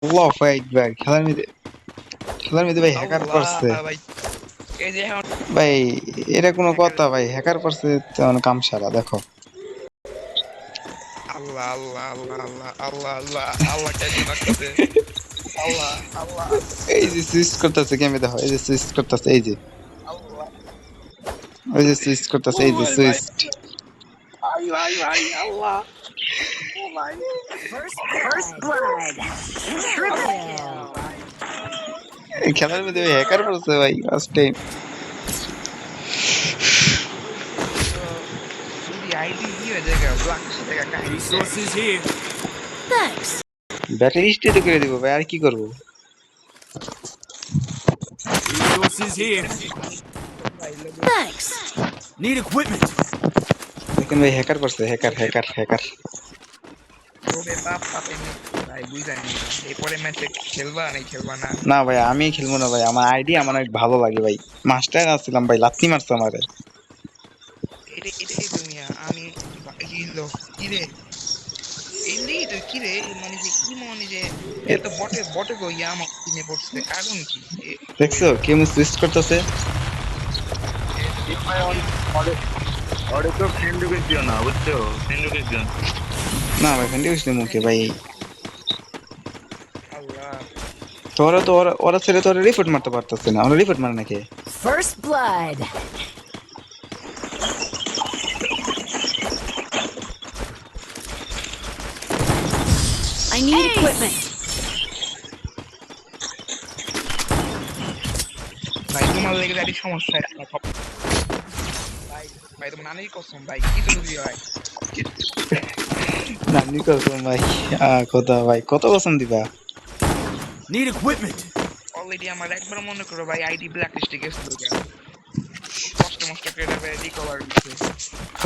আল্লাহ fight ভাই খেলার মধ্যে ভাই হ্যাকার আল্লাহ করছে ভাই এই যে এখন ভাই। এটা কোনো হ্যাকার কথা ভাই? হ্যাকার করছে তেমন কাম সারা দেখো। আল্লাহ আল্লাহ আল্লাহ আল্লাহ আল্লাহ আল্লাহ আল্লাহ কেমন লাগতেছে আল্লাহ আল্লাহ এই যে সুইচ করতেছে গেমে দেখো, এই যে সুইচ করতেছে, এই যে আল্লাহ ওই যে সুইচ করতেছে, ও এই যে ভাই ভাই সুইচ। ভাই ভাই ভাই আল্লাহ ও ভাই First blood. Triple আল্লাহ kill. ভাই এই খেলার মধ্যে ভাই হ্যাকার করছে ভাই ফার্স্ট টাইম। তো যদি আইডি দিয়ে জায়গা ব্ল্যাক জায়গা কাহিনী Resources here. Thanks. Battery state করে দিব ভাই, আর কি করব? Resources here. ভাই লোকে Thanks. Need equipment. দেখেন ভাই হ্যাকার করছে, হ্যাকার হ্যাকার হ্যাকার। লোকে পাপ পাপে ভাই বুঝাই নি এরপরে ম্যাচে খেলবা নাকি খেলবা না না ভাই আমি খেলবো না ভাই, আমার আইডি আমার অনেক ভালো লাগে ভাই। মাস্টার আসছিলাম ভাই, লাত্তি মারছে আমারে। এটাই তুমি আমি কিলো কিরে এমনি তো কিরে মানে যে কি মানে যে এটা তো বটে বটে গো ইয়া আমার কিনে পড়ছে কারণ কি দেখছো কেমন সুইচ করতেছে? এটা তো ভাই আমি ওরে তো ফ্রেন্ড রিকোয়েস্ট দিও না, বুঝছো? ফ্রেন্ড রিকোয়েস্ট দিও না। না ভাই ফ্রেন্ডে বুঝলি মুখে ভাই। আল্লাহ তোরা তো ওরা ছেড়ে তোরা রিপোর্ট মারতে পারতেছে না, ওরা রিপোর্ট মারে নাকি? First blood. I need equipment. ভাই তোমার লেগে গাড়ি সমস্যা ভাই ভাই তোমার নানির কসম ভাই কি জরুরি হয় না নিকলছো ভাই। কথা ভাই কত পছন্দ দিবা? Need equipment. অলরেডি আমার একবার মনে করো ভাই আইডি ব্ল্যাক লিস্টে গেছিল কষ্ট মষ্ট করে ভাই রিকভার দিচ্ছে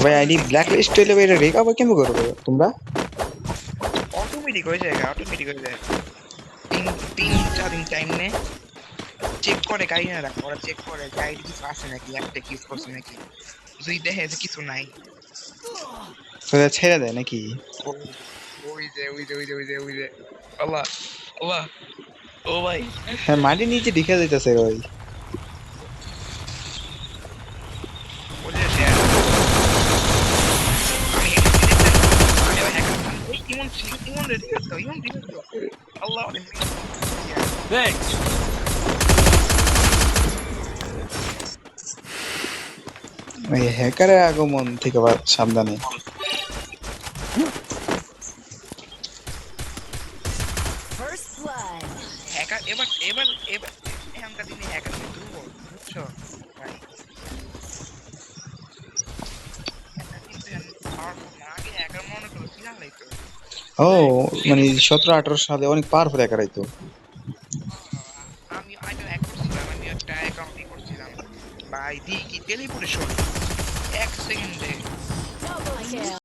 ভাই আইডি ব্ল্যাক লিস্ট হইলে ভাই এটা রিকভার কেমন করবে তোমরা? অটোমেটিক হয়ে যায় অটোমেটিক হয়ে যায় তিন তিন চার দিন টাইম নে চেক করে গাড়ি না রাখো ওরা চেক করে যে আইডি কিছু আছে নাকি একটা কিস করছে নাকি যদি দেখে যে কিছু নাই তোরা ছেড়ে দেয় নাকি? ওই যে আল্লাহ আল্লাহ ও ভাই হ্যাঁ মাটি নিচে ঢিকে যাইতেছে ভাই। ও যে শেয়ার আমি হ্যাকার এই ইমন রেডি করতে ইমন রেডি করতে আল্লাহ Thanks. ভাই হ্যাকারের আগমন থেকে সাবধানে। First blood. হ্যাকার এবার এবার এবার এখনকার দিনে হ্যাকার দুর্বল বুঝছো ভাই হ্যাকার কিন্তু পাওয়ারফুল না আগে হ্যাকার মনে করো ফিনাল হইতো ও মানে 17-18 সালে অনেক পাওয়ারফুল হ্যাকার হইতো। আমি আগে হ্যাক করছিলাম আমি একটা অ্যাকাউন্টই করছিলাম ভাই দি কি টেলিপোর্টেশন এক সেকেন্ডে Double kill.